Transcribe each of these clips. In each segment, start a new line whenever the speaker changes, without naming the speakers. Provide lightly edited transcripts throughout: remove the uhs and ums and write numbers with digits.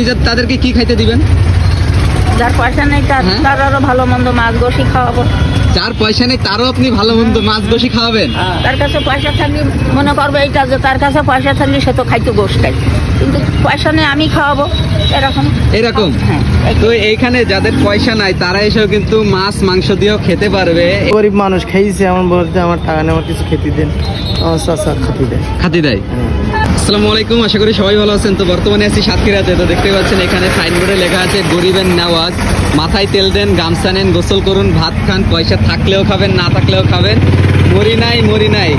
আপনি তাদেরকে কি খাইতে দিবেন?
যার পয়সা নেই তার আরো ভালো মন্দ মাছ গোশি খাওয়াবো।
যার পয়সা নেই তারও আপনি ভালো মন্দ মাছ গোশি খাওয়াবেন?
তার কাছে পয়সা থাকলে মনে করবে এইটা যে তার কাছে পয়সা থাকলে সে তো খাইতো গোশ খাই, কিন্তু পয়সা নেই আমি খাওয়াবো, এরকম।
হ্যাঁ, তো এইখানে যাদের পয়সা নাই তারা এসেও কিন্তু মাছ মাংস দিয়েও খেতে পারবে।
গরিব মানুষ খাইছে এমন বলতে আমার টাকা নেই, আমার কিছু খেতে দেন, খাতি দেয়।
আসসালামু আলাইকুম, আশা করি সবাই ভালো আছেন। তো বর্তমানে আছি সাতক্ষীরাতে। তো দেখতে পাচ্ছেন এখানে সাইনবোর্ডে লেখা আছে গরিবের নেওয়াজ, মাথায় তেল দেন, গামছা নেন, গোসল করুন, ভাত খান, পয়সা থাকলেও খাবেন না থাকলেও খাবেন, মরি নাই মরি নাই,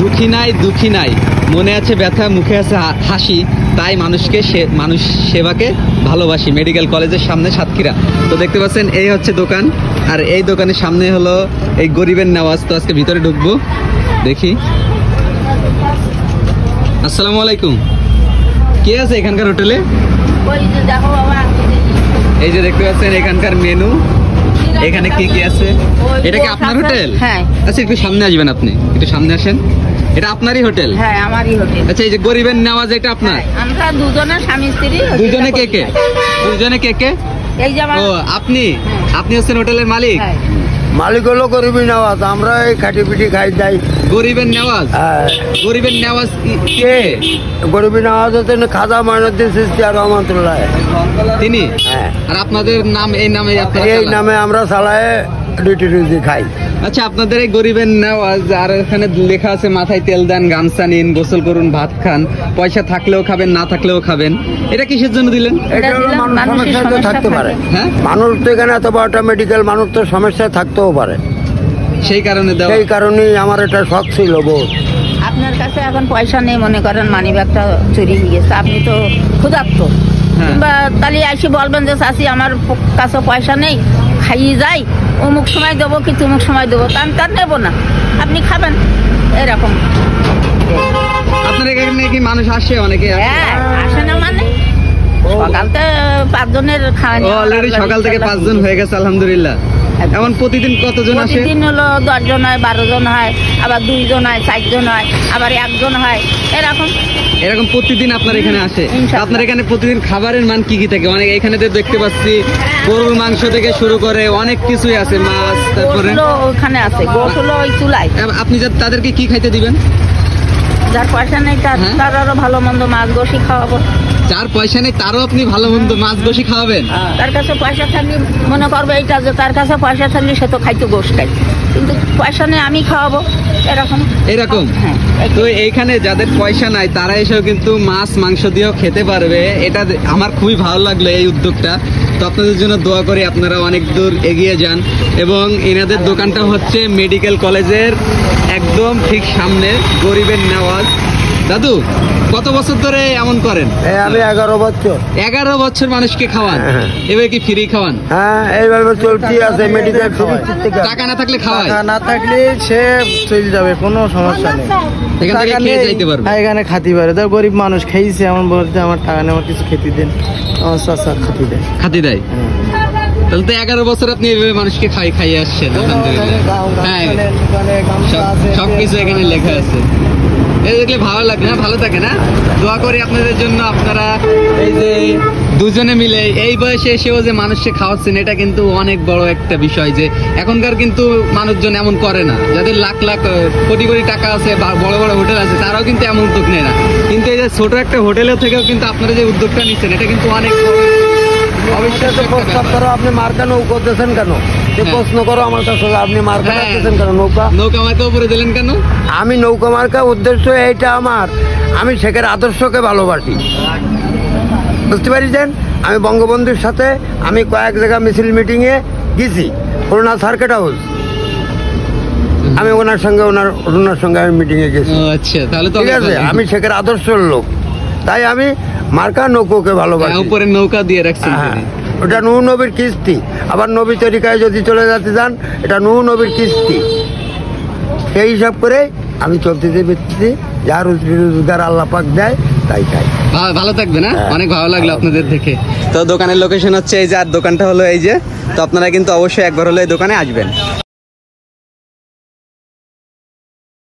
দুঃখী নাই দুঃখী নাই, মনে আছে ব্যথা মুখে আছে হাসি, তাই মানুষ সেবাকে ভালোবাসি। মেডিকেল কলেজের সামনে সাতক্ষীরা। তো দেখতে পাচ্ছেন এই হচ্ছে দোকান, আর এই দোকানের সামনে হলো এই গরিবের নেওয়াজ। তো আজকে ভিতরে ঢুকবো, দেখি। আসসালামু আলাইকুম, কে আছে এখানকার হোটেলে? এই যে দেখতে পাচ্ছেন এখানকার মেনু, এখানে কি কি আছে। এটা কি আপনার হোটেল?
হ্যাঁ।
আচ্ছা একটু সামনে আসবেন, আপনি একটু সামনে আসেন। এটা আপনারই হোটেল?
হ্যাঁ, আমারই হোটেল।
আচ্ছা, এই যে গরিবের নেওয়াজ এটা আপনার?
আমরা দুজনে স্বামী স্ত্রী।
দুজনে কে কে? দুজনে কে কে?
এই যে
ও আপনি হচ্ছেন হোটেলের মালিক?
মালিক হলো গরিবের নেওয়াজ, আমরা এই খাটি পিটি খাই যাই।
গরিবের নেওয়াজ? গরিবের নেওয়াজ কে?
গরিবের নেওয়াজ হচ্ছে খাজা মঈনুদ্দিন চিশতি আর রহমাতুল্লাহ
তিনি।
হ্যাঁ।
আর আপনাদের নাম? এই নামে
এই নামে আমরা চালায় রুটি রুজি খাই।
আচ্ছা, আপনাদের এই গরিবের নেওয়াজ, আর এখানে লেখা আছে মাথায় তেল দেন, গামছা নিন, গোসল করুন, ভাত খান, পয়সা থাকলেও খাবেন না থাকলেও খাবেন, এটা কিসের জন্য দিলেন?
এটা সমস্যা থাকতে পারে।
হ্যাঁ,
মানুষ তো এখানে এত বড়টা মেডিকেল, মানুষ তো সমস্যায় থাকতেও পারে, সেই কারণেই আমার এটা শখ ছিল বহুত।
আপনার কাছে এখন পয়সা নেই, মনে করেন মানি ব্যাগটা চুরি হয়ে গেছে, আপনি তো ক্ষুধার্ত, কিংবা তাহলে এসে বলবেন যে চাচি আমার কাছে পয়সা নেই, খাইয়ে যাই, অমুক সময় দেবো কি তুমুক সময় দেবো, তা আমি তার নেবো না, আপনি খাবেন, এরকম।
আপনার এখানে কি মানুষ আসে? অনেকে
আসে না, মানে সকালতে 5 জনের খাওয়া।
অলরেডি সকাল থেকে 5 জন হয়ে গেছে, আলহামদুলিল্লাহ। এমন প্রতিদিন কতজন আসে?
প্রতিদিন হলো 10 জন হয়, 12 জন হয়, আবার 2 জন হয়, 4 জন হয়, আবার 1 জন হয়, এরকম
প্রতিদিন আপনার এখানে আসে। আপনার এখানে প্রতিদিন খাবারের মান কি কি থাকে? অনেক এখানে দেখতে পাচ্ছি গরুর মাংস থেকে শুরু করে অনেক কিছুই আছে, মাছ, তারপরে
ওখানে আছে গোশ হলো ওই চুলাই।
আপনি তাদেরকে কি খাইতে দিবেন?
যার পয়সা নেই তার আরো ভালো মন্দ মাছ গোশি খাওয়াবো।
যার পয়সা নেই তারও আপনি ভালো মন্দ মাছ গোশি খাওয়াবেন?
তার কাছে পয়সা থাকলে মনে করবে এইটা যে তার কাছে পয়সা থাকলে সে তো খাইতো গোশ খাই, কিন্তু পয়সা নেই আমি খাওয়াবো, এরকম।
তো এইখানে যাদের পয়সা নাই তারা এসেও কিন্তু মাছ মাংস দিয়েও খেতে পারবে। এটা আমার খুবই ভালো লাগলো এই উদ্যোগটা। তো আপনাদের জন্য দোয়া করি আপনারা অনেক দূর এগিয়ে যান। এবং এনাদের দোকানটা হচ্ছে মেডিকেল কলেজের একদম ঠিক সামনে, গরিবের নেওয়াজ। দাদু, কত বছর ধরে এমন করেন?
আমি 11 বছর।
11 বছর মানুষকে খাওয়ান? এবার কি ফ্রি খাওয়ান?
হ্যাঁ, এইভাবে চলতি আছে মেডিকেল।
টাকা না থাকলে খাওয়ায়?
না থাকলে সে চলে যাবে, কোনো সমস্যা নেই,
এখান থেকে খেয়ে যাইতে পারবে,
এখানে খাতি পারে। তো গরিব মানুষ খাইছে এমন বলতে আমার টাকা নেই, আমার কিছু খেতে দেন, খাতি দেয়।
তাহলে তো 11 বছর আপনি এভাবে মানুষকে খাইয়ে আসছেন, আলহামদুলিল্লাহ। হ্যাঁ, সবকিছু এখানে লেখা আছে। এই দেখলে ভালো লাগে না? ভালো থাকে না? দোয়া করি আপনাদের জন্য। আপনারা এই যে দুজনে মিলে এই বয়সে এসেও যে মানুষকে খাওয়াচ্ছেন, এটা কিন্তু অনেক বড় একটা বিষয়। যে এখনকার কিন্তু মানুষজন এমন করে না। যাদের লাখ লাখ কোটি কোটি টাকা আছে বা বড় বড় হোটেল আছে, তারাও কিন্তু এমন উদ্যোগ নেয় না। কিন্তু এই যে ছোট একটা হোটেলের থেকেও কিন্তু আপনারা যে উদ্যোগটা নিচ্ছেন, এটা কিন্তু অনেক
আপনি মার্কা নৌকা দিয়েছেন কেন? প্রশ্ন করো আমার কাছে, আপনি মার্কা দিয়েছেন কেন?
নৌকা মার্কা উপরে দিলেন কেন?
আমি নৌকা মার্কা উদ্দেশ্য এইটা আমার, আমি শেখের আদর্শকে ভালোবাসি, বুঝতে পারিছেন? আমি বঙ্গবন্ধুর সাথে আমি কয়েক জায়গা মিছিল মিটিংয়ে গেছি, খুলনা সার্কিট হাউস, আমি ওনার সঙ্গে আমি মিটিংয়ে গেছি।
আচ্ছা, তাহলে তো
ঠিক আছে, আমি শেখের আদর্শের লোক, তাই আমি মার্কা নৌকাকে ভালোবাসি।
উপরে নৌকা দিয়ে রাখছেন?
ওটা নূহ নবীর কিস্তি। আবার নবী তরিকায় যদি চলে যেতে চান, এটা নূহ নবীর কিস্তি। সেই হিসাব করে আমি চলতেছি ফিরতেছি, যার রোজগার আল্লাহ পাক দেয় তাই খাই।
ভালো থাকবে না? অনেক ভালো লাগলো আপনাদের দেখে। তো দোকানের লোকেশন হচ্ছে এই যে, আর দোকানটা হলো এই যে। তো আপনারা কিন্তু অবশ্যই একবার হলে এই দোকানে আসবেন।